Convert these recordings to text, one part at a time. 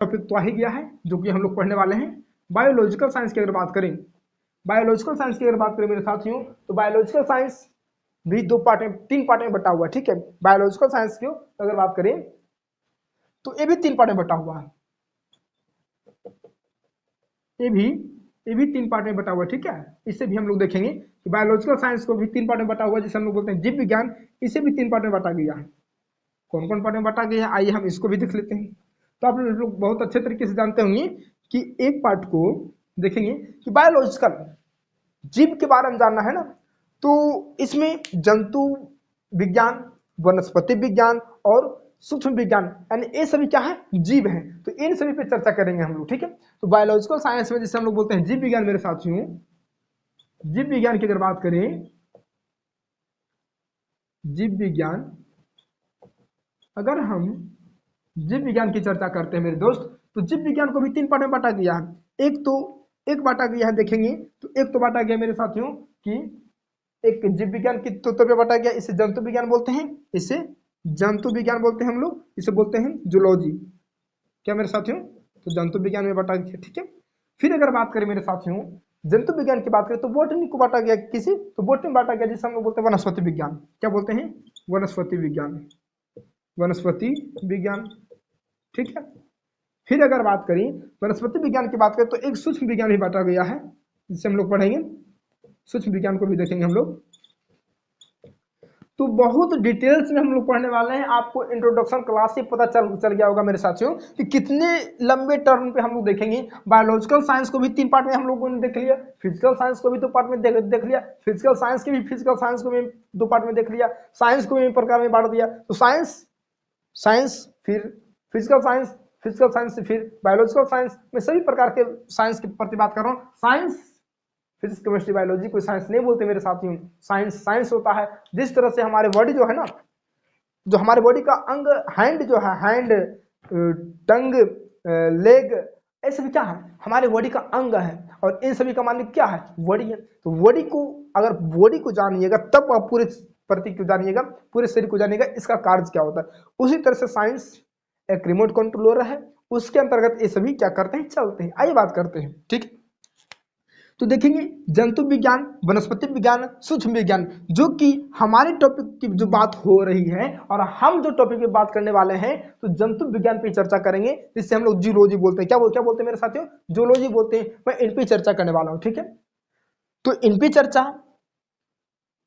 Topic तो आ ही गया है जो कि हम लोग पढ़ने वाले हैं। बायोलॉजिकल साइंस की अगर बात करें, बायोलॉजिकल साइंस की अगर बात करें मेरे साथियों, तो बायोलॉजिकल साइंस भी तीन पार्ट में बटा हुआ है, ठीक है। बायोलॉजिकल साइंस की अगर बात करें तो ये भी तीन पार्ट में बटा हुआ है, ये भी तीन पार्ट में बटा हुआ है, ठीक है। इसे भी हम लोग देखेंगे कि बायोलॉजिकल साइंस को भी तीन पार्ट में बटा हुआ है, जिसे हम लोग बोलते हैं जीव विज्ञान, इसे भी तीन पार्ट में बांटा गया है। कौन कौन पार्ट में बांटा गया है, आइए हम इसको भी देख लेते हैं। तो आप लोग बहुत अच्छे तरीके से जानते होंगे कि एक पार्ट को देखेंगे कि बायोलॉजिकल जीव के बारे में जानना है ना, तो इसमें जंतु विज्ञान, वनस्पति विज्ञान और सूक्ष्म विज्ञान, यानी ये सभी क्या है, जीव हैं। तो इन सभी पे चर्चा करेंगे हम लोग, ठीक है। तो बायोलॉजिकल साइंस में जिसे हम लोग बोलते हैं जीव विज्ञान मेरे साथियों, जीव विज्ञान की अगर बात करें, जीव विज्ञान, अगर हम जीव विज्ञान की चर्चा करते हैं मेरे दोस्त, तो जीव विज्ञान को भी तीन पार्ट में बांटा गया है। एक बांटा गया है, देखेंगे तो एक तो बांटा गया मेरे साथियों कि एक जीव विज्ञान की तो पे बांटा गया, इसे जंतु विज्ञान बोलते हैं, इसे जंतु विज्ञान बोलते हैं हम लोग, इसे बोलते हैं जूलॉजी, क्या मेरे साथियों, तो जंतु विज्ञान में बांटा गया, ठीक है। फिर अगर बात करें मेरे साथियों जंतु विज्ञान की बात करें, तो बोटनी को बांटा गया, किसी तो बोटनी बांटा गया, जिसे हम लोग बोलते हैं वनस्पति विज्ञान, क्या बोलते हैं, वनस्पति विज्ञान, वनस्पति विज्ञान, ठीक है। फिर अगर बात करें वनस्पति विज्ञान की बात करें, तो एक सूक्ष्म विज्ञान भी बांटा गया है, जिसे हम लोग पढ़ेंगे, सूक्ष्म विज्ञान को भी देखेंगे हम लोग। तो बहुत डिटेल्स में हम लोग पढ़ने वाले हैं, आपको इंट्रोडक्शन क्लास से पता चल गया होगा मेरे साथियों कि कितने लंबे टर्म पे हम लोग देखेंगे। बायोलॉजिकल साइंस को भी तीन पार्ट में हम लोगों ने देख लिया, फिजिकल साइंस को भी दो पार्ट में देख लिया, फिजिकल साइंस की भी फिजिकल साइंस को भी दो पार्ट में देख लिया, साइंस को भी प्रकार में बांट दिया। तो साइंस फिर फिजिकल साइंस से फिर बायोलॉजिकल साइंस में सभी प्रकार के साइंस की प्रति बात कर रहा हूँ। साइंस फिजिक्स केमिस्ट्री बायोलॉजी कोई साइंस नहीं बोलते मेरे साथियों, साइंस होता है जिस तरह से हमारे बॉडी जो है ना, जो हमारे बॉडी का अंग, हैंड जो है, हैंड, टंग, लेग, ये सभी क्या है, हमारे बॉडी का अंग है, और इन सभी का मालिक क्या है, बॉडी है। तो बॉडी को, अगर बॉडी को जानिएगा तब आप पूरे प्रति को जानिएगा, पूरे शरीर को जानिएगा, इसका कार्य क्या होता है। उसी तरह से साइंस एक रिमोट कंट्रोलर है, उसके अंतर्गत ये सभी क्या करते हैं, चलते हैं। आइए बात करते हैं, ठीक। तो देखेंगे जंतु विज्ञान, वनस्पति विज्ञान, सूक्ष्म विज्ञान, जो कि हमारे टॉपिक की जो बात हो रही है, और हम जो टॉपिक पे बात करने वाले हैं, तो जंतु विज्ञान पे चर्चा करेंगे, जिससे हम लोग जूलॉजी बोलते हैं। क्या बोलते हैं मेरे साथियों, जूलॉजी बोलते हैं। मैं इन पे चर्चा करने वाला हूँ, ठीक है। तो इन पे चर्चा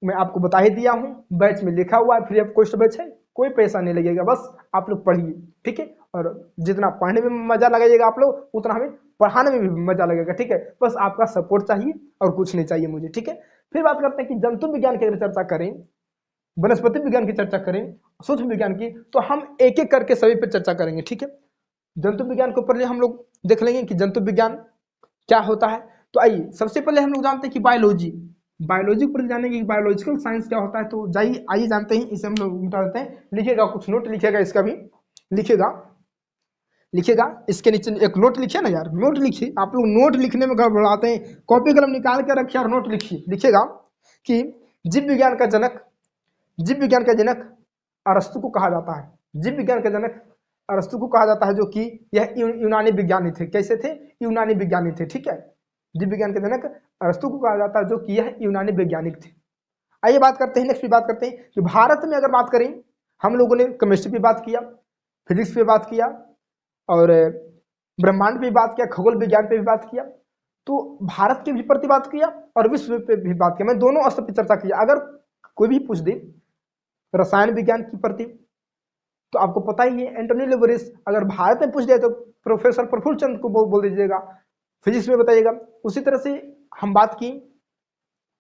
मैं आपको बता ही दिया हूँ, बैच में लिखा हुआ है, फ्री ऑफ कॉस्ट बैच है, कोई पैसा नहीं लगेगा, बस आप लोग पढ़िए, ठीक है। और जितना पढ़ने में मजा लगेगा आप लोग, उतना हमें पढ़ाने में भी मजा लगेगा, ठीक है। बस आपका सपोर्ट चाहिए और कुछ नहीं चाहिए मुझे, ठीक है। फिर बात करते हैं कि जंतु विज्ञान की अगर चर्चा करें, वनस्पति विज्ञान की चर्चा करें, सूक्ष्म विज्ञान की, तो हम एक एक करके सभी पे चर्चा करेंगे, ठीक है। जंतु विज्ञान को पहले हम लोग देख लेंगे कि जंतु विज्ञान क्या होता है। तो आइए सबसे पहले हम लोग जानते हैं कि बायोलॉजी पर जानेंगे कि बायोलॉजिकल साइंस क्या होता है। तो जाइए आइए जानते हैं, इसे हम लोग मिटा देते हैं। लिखिएगा, कुछ नोट लिखिएगा, इसका भी लिखिएगा इसके नीचे एक नोट लिखिए ना यार, नोट लिखिए। आप लोग नोट लिखने में गड़बड़ाते हैं, कॉपी कलम निकाल के रखिए और नोट लिखिएगा कि जीव विज्ञान का जनक अरस्तु को कहा जाता है। जीव विज्ञान का जनक अरस्तु को कहा जाता है, जो कि यह यूनानी विज्ञानी थे। कैसे थे, यूनानी विज्ञानी थे, ठीक है। जीव विज्ञान के जनक अरस्तु को कहा जाता है, जो कि यह यूनानी वैज्ञानिक थे। आइए बात करते हैं, नेक्स्ट बात करते हैं कि भारत में अगर बात करें, हम लोगों ने केमिस्ट्री पे बात किया, फिजिक्स पे बात किया, और ब्रह्मांड पे बात किया, खगोल विज्ञान पे भी बात किया, तो भारत के भी प्रति बात किया और विश्व पे भी बात किया। मैं दोनों स्तर पर चर्चा किया। अगर कोई भी पूछ दे रसायन विज्ञान की प्रति, तो आपको पता ही है एंटोनी लेबोरिस। अगर भारत में पूछ जाए तो प्रोफेसर प्रफुल्ल चंद्र को बोल दीजिएगा, फिजिक्स में बताइएगा। उसी तरह से हम बात की,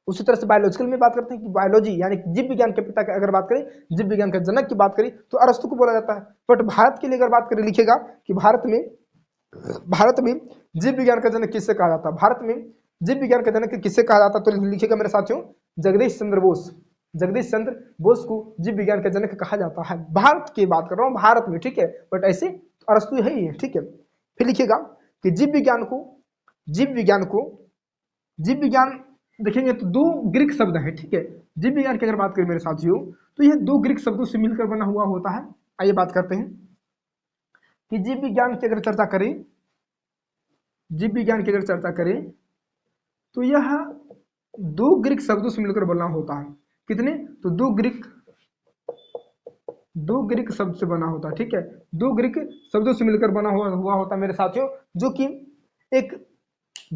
उसी तरह से बायोलॉजिकल में बात करते हैं कि बायोलॉजी यानी जीव विज्ञान के पिता की अगर बात करें, जीव विज्ञान के जनक की बात करें, तो अरस्तु को बोला जाता है। बट भारत के लिए अगर बात करें, लिखेगा कि भारत में जीव विज्ञान का जनक किससे कहा जाता है, भारत में जीव विज्ञान का जनक किससे कहा जाता है। तो लिखेगा मेरे साथियों, जगदीश चंद्र बोस को जीव विज्ञान का जनक कहा जाता है। भारत की बात कर रहा हूँ, भारत में, ठीक है। बट ऐसे अरस्तु है ही है, ठीक है। फिर लिखिएगा कि जीव विज्ञान देखेंगे तो दो ग्रीक शब्द है, ठीक है। जीव विज्ञान की अगर बात करें मेरे साथियों, तो यह दो ग्रीक शब्दों से मिलकर बना हुआ होता है। आइए बात करते हैं कि जीव विज्ञान की अगर चर्चा करें, जीव विज्ञान की अगर चर्चा करें तो यह 2 ग्रीक शब्दों से मिलकर बना होता है। कितने? तो 2 ग्रीक शब्द से बना होता है। ठीक है, 2 ग्रीक शब्दों से मिलकर बना हुआ होता है मेरे साथियों, जो कि एक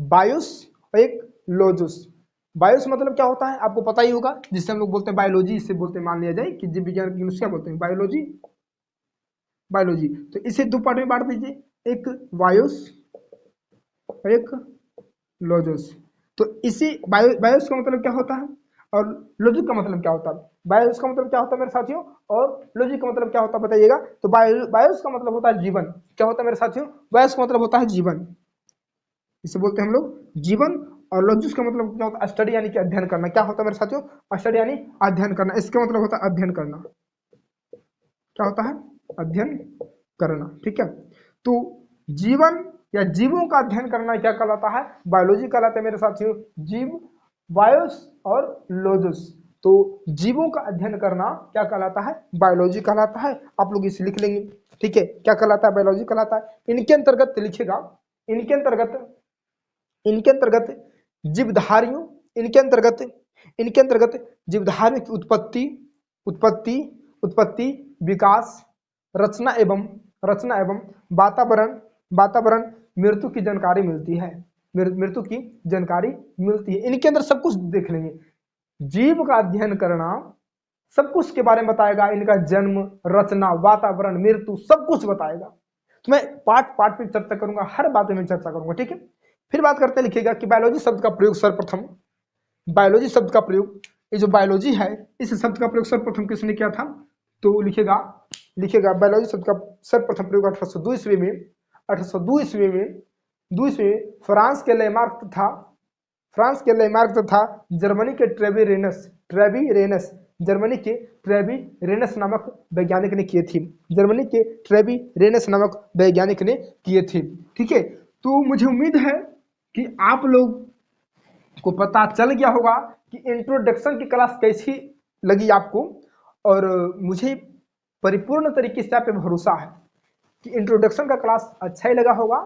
बायोस और एक लोजोस। बायोस मतलब क्या होता है आपको पता ही होगा, जिससे हम लोग बोलते हैं बायोलॉजी, इससे बोलते हैं, मान लिया जाए कि जीव विज्ञान की इंग्लिश क्या बोलते हैं, बायोलॉजी। बायोलॉजी तो इसे 2 पार्ट में बांट दीजिए, एक बायोस और एक लोजोस। तो इसी बायोस का मतलब क्या होता है और लॉजिक का मतलब क्या होता है? बायोस का मतलब क्या होता है मेरे साथियों और लॉजिक का मतलब क्या होता है बताइएगा। तो बायोस का मतलब होता है जीवन। क्या होता है मेरे साथियों? बायोस का मतलब होता है जीवन, इसे बोलते हैं हम लोग जीवन। और लॉजिक का मतलब क्या होता है? स्टडी यानी कि अध्ययन करना। क्या होता है मेरे साथियों? स्टडी यानी अध्ययन करना। इसका मतलब होता है अध्ययन करना। क्या होता है? अध्ययन करना। ठीक है, तो जीवन या जीवों का अध्ययन करना क्या कहलाता है? बायोलॉजी कहलाता है मेरे साथियों। जीव, बायोस और लोजोस। तो जीवों का अध्ययन करना क्या कहलाता है? बायोलॉजी कहलाता है। आप लोग इसे लिख लेंगे। ठीक है, क्या कहलाता है? बायोलॉजी कहलाता है। इनके अंतर्गत लिखिएगा, इनके अंतर्गत जीवधारियों, इनके अंतर्गत जीवधारियों की उत्पत्ति उत्पत्ति विकास, रचना एवं वातावरण मृत्यु की जानकारी मिलती है। मृत्यु की जानकारी मिलती है। इनके अंदर सब कुछ देख लेंगे। जीव का अध्ययन करना सब कुछ के बारे में बताएगा, इनका जन्म, रचना, वातावरण, मृत्यु सब कुछ बताएगा। तो मैं पार्ट पे चर्चा करूंगा, हर बात में चर्चा करूंगा। ठीक है, फिर बात करते हैं, लिखिएगा कि बायोलॉजी शब्द का प्रयोग सर्वप्रथम, बायोलॉजी शब्द का प्रयोग, ये जो बायोलॉजी है इस शब्द का प्रयोग सर्वप्रथम किसने किया था? तो लिखिएगा बायोलॉजी शब्द का सर्वप्रथम प्रयोग 1802 ईस्वी में, 1802 ईस्वी में फ्रांस के लेमार्क तथा जर्मनी के ट्रेवी रेनस जर्मनी के ट्रेवी रेनस नामक वैज्ञानिक ने किए थे। जर्मनी के ट्रेवी रेनस नामक वैज्ञानिक ने किए थे। ठीक है, तो मुझे उम्मीद है कि आप लोग को पता चल गया होगा कि इंट्रोडक्शन की क्लास कैसी लगी आपको, और मुझे परिपूर्ण तरीके से आप पे भरोसा है कि इंट्रोडक्शन का क्लास अच्छा ही लगा होगा।